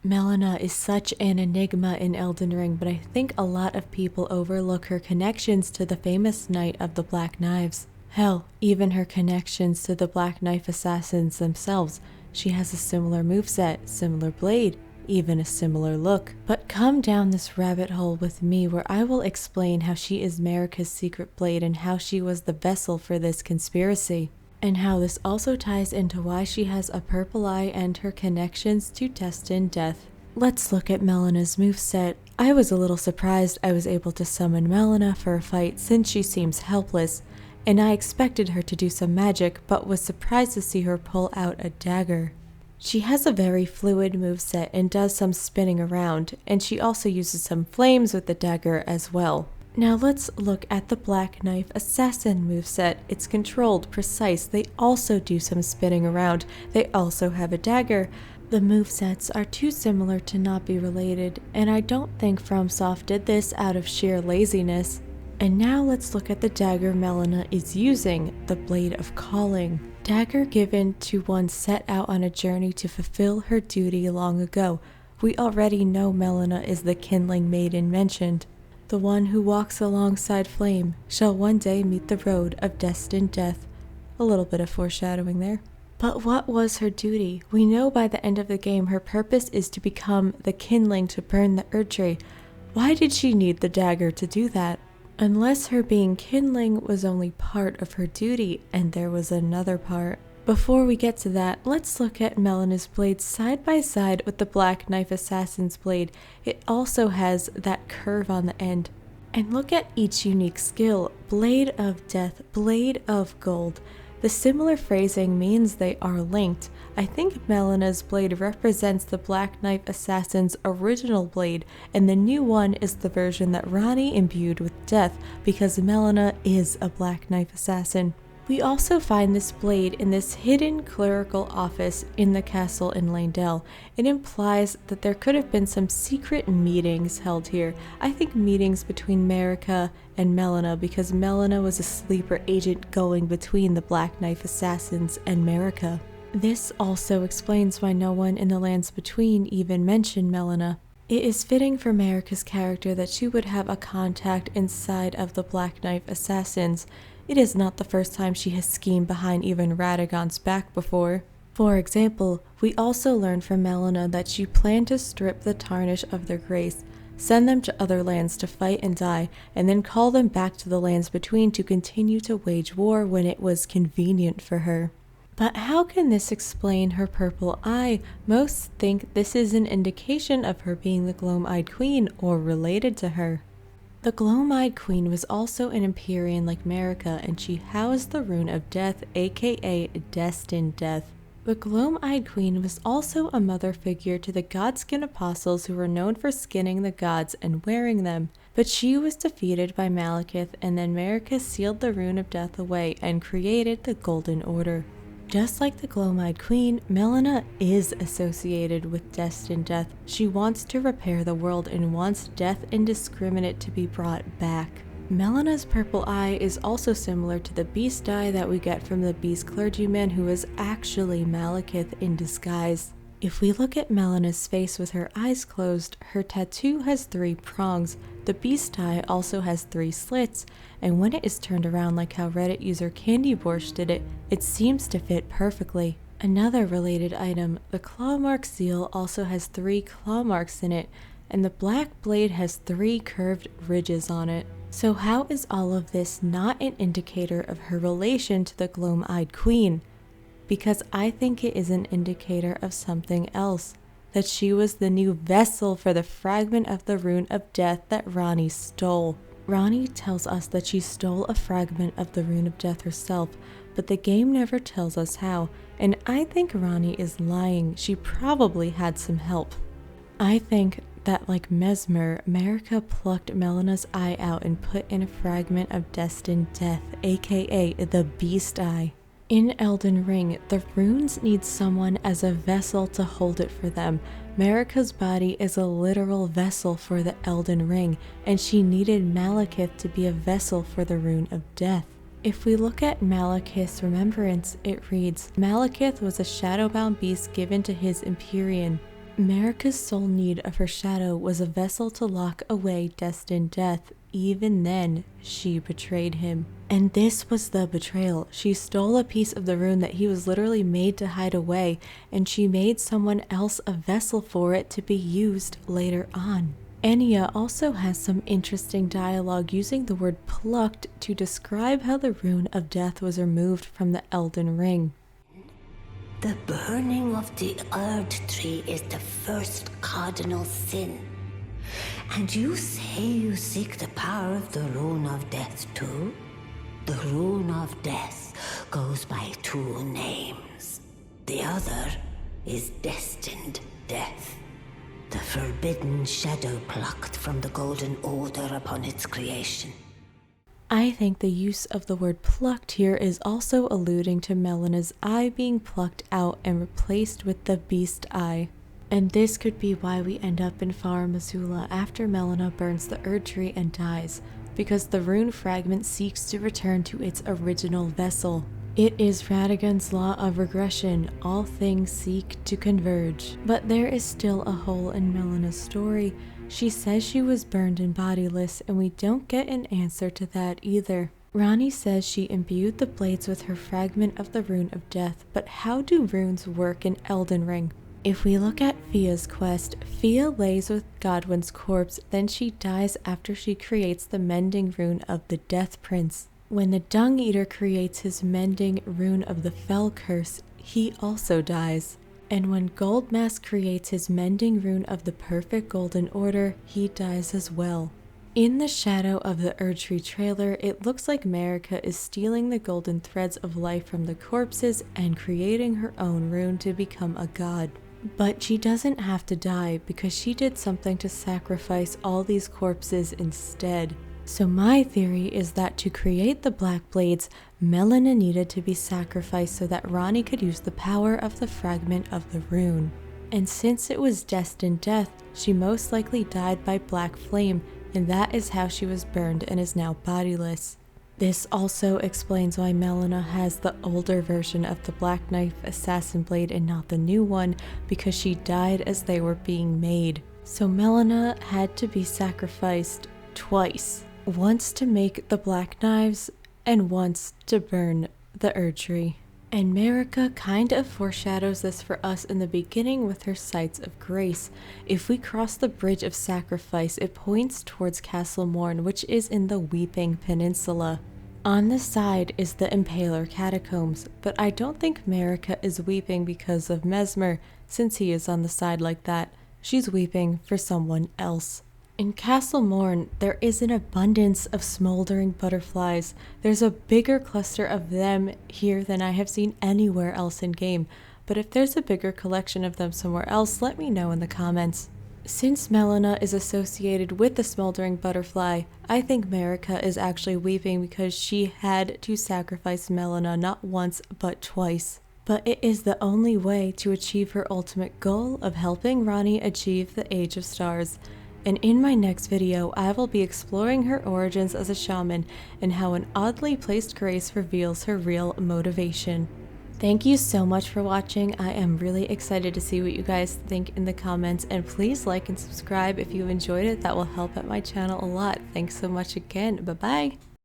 Melina is such an enigma in Elden Ring, but I think a lot of people overlook her connections to the famous Knight of the Black Knives. Hell, even her connections to the Black Knife Assassins themselves. She has a similar moveset, similar blade, even a similar look. But come down this rabbit hole with me where I will explain how she is Marika's secret blade and how she was the vessel for this conspiracy. And how this also ties into why she has a purple eye and her connections to Destined Death. Let's look at Melina's moveset. I was a little surprised I was able to summon Melina for a fight since she seems helpless, and I expected her to do some magic but was surprised to see her pull out a dagger. She has a very fluid moveset and does some spinning around, and she also uses some flames with the dagger as well. Now let's look at the Black Knife Assassin moveset. It's controlled, precise, they also do some spinning around, they also have a dagger. The movesets are too similar to not be related, and I don't think FromSoft did this out of sheer laziness. And now let's look at the dagger Melina is using, the Blade of Calling. Dagger given to one set out on a journey to fulfill her duty long ago. We already know Melina is the kindling maiden mentioned. The one who walks alongside flame shall one day meet the road of destined death. A little bit of foreshadowing there. But what was her duty? We know by the end of the game her purpose is to become the kindling to burn the Erdtree. Why did she need the dagger to do that? Unless her being kindling was only part of her duty and there was another part. Before we get to that, let's look at Melina's blade side by side with the Black Knife Assassin's blade. It also has that curve on the end. And look at each unique skill. Blade of Death, Blade of Gold. The similar phrasing means they are linked. I think Melina's blade represents the Black Knife Assassin's original blade, and the new one is the version that Rune imbued with death because Melina is a Black Knife Assassin. We also find this blade in this hidden clerical office in the castle in Leyndell. It implies that there could have been some secret meetings held here. I think meetings between Marika and Melina because Melina was a sleeper agent going between the Black Knife Assassins and Marika. This also explains why no one in the Lands Between even mentioned Melina. It is fitting for Marika's character that she would have a contact inside of the Black Knife Assassins. It is not the first time she has schemed behind even Radagon's back before. For example, we also learn from Melina that she planned to strip the Tarnish of their grace, send them to other lands to fight and die, and then call them back to the Lands Between to continue to wage war when it was convenient for her. But how can this explain her purple eye? Most think this is an indication of her being the Gloam-Eyed Queen or related to her. The Gloam-Eyed Queen was also an Empyrean like Marika, and she housed the Rune of Death, aka Destined Death. The Gloam-Eyed Queen was also a mother figure to the Godskin Apostles who were known for skinning the gods and wearing them, but she was defeated by Malekith, and then Marika sealed the Rune of Death away and created the Golden Order. Just like the Gloam-Eyed Queen, Melina is associated with Destined Death. She wants to repair the world and wants Death Indiscriminate to be brought back. Melina's purple eye is also similar to the beast eye that we get from the beast clergyman who is actually Malekith in disguise. If we look at Melina's face with her eyes closed, her tattoo has 3 prongs. The beast eye also has 3 slits, and when it is turned around like how Reddit user Candy Borscht did it, it seems to fit perfectly. Another related item, the claw mark seal also has 3 claw marks in it, and the black blade has 3 curved ridges on it. So how is all of this not an indicator of her relation to the Gloam-Eyed Queen? Because I think it is an indicator of something else, that she was the new vessel for the fragment of the Rune of Death that Rune stole. Rune tells us that she stole a fragment of the Rune of Death herself, but the game never tells us how, and I think Rune is lying. She probably had some help. I think that like Mesmer, Marika plucked Melina's eye out and put in a fragment of Destined Death, aka the Beast Eye. In Elden Ring, the runes need someone as a vessel to hold it for them. Marika's body is a literal vessel for the Elden Ring, and she needed Malekith to be a vessel for the Rune of Death. If we look at Malekith's remembrance, it reads, Malekith was a shadowbound beast given to his Empyrean. Marika's sole need of her shadow was a vessel to lock away Destined Death. Even then, she betrayed him. And this was the betrayal. She stole a piece of the rune that he was literally made to hide away, and she made someone else a vessel for it to be used later on. Enia also has some interesting dialogue using the word plucked to describe how the rune of death was removed from the Elden Ring. The burning of the Erd tree is the first cardinal sin. And you say you seek the power of the Rune of Death too? The Rune of Death goes by two names. The other is Destined Death. The forbidden shadow plucked from the Golden Order upon its creation. I think the use of the word plucked here is also alluding to Melina's eye being plucked out and replaced with the beast eye. And this could be why we end up in Far Missoula after Melina burns the Erd tree and dies, because the rune fragment seeks to return to its original vessel. It is Radagon's law of regression, all things seek to converge. But there is still a hole in Melina's story. She says she was burned and bodyless, and we don't get an answer to that either. Ranni says she imbued the blades with her fragment of the Rune of Death, but how do runes work in Elden Ring? If we look at Fia's quest, Fia lays with Godwyn's corpse, then she dies after she creates the mending rune of the Death Prince. When the Dung Eater creates his mending rune of the Fell Curse, he also dies. And when Goldmask creates his mending rune of the Perfect Golden Order, he dies as well. In the shadow of the Erdtree trailer, it looks like Marika is stealing the golden threads of life from the corpses and creating her own rune to become a god. But she doesn't have to die because she did something to sacrifice all these corpses instead. So my theory is that to create the Black Blades, Melina needed to be sacrificed so that Ranni could use the power of the fragment of the rune. And since it was Destined Death, she most likely died by black flame, and that is how she was burned and is now bodyless. This also explains why Melina has the older version of the Black Knife Assassin Blade and not the new one, because she died as they were being made. So Melina had to be sacrificed twice. Once to make the black knives, and once to burn the Erdtree. And Marika kind of foreshadows this for us in the beginning with her Sights of Grace. If we cross the Bridge of Sacrifice, it points towards Castle Morn, which is in the Weeping Peninsula. On the side is the Impaler Catacombs, but I don't think Marika is weeping because of Mesmer, since he is on the side like that. She's weeping for someone else. In Castle Morn, there is an abundance of smoldering butterflies. There's a bigger cluster of them here than I have seen anywhere else in game, but if there's a bigger collection of them somewhere else, let me know in the comments. Since Melina is associated with the smoldering butterfly, I think Marika is actually weeping because she had to sacrifice Melina not once but twice. But it is the only way to achieve her ultimate goal of helping Ranni achieve the Age of Stars. And in my next video, I will be exploring her origins as a shaman and how an oddly placed grace reveals her real motivation. Thank you so much for watching. I am really excited to see what you guys think in the comments, and please like and subscribe if you enjoyed it. That will help out my channel a lot. Thanks so much again. Bye bye.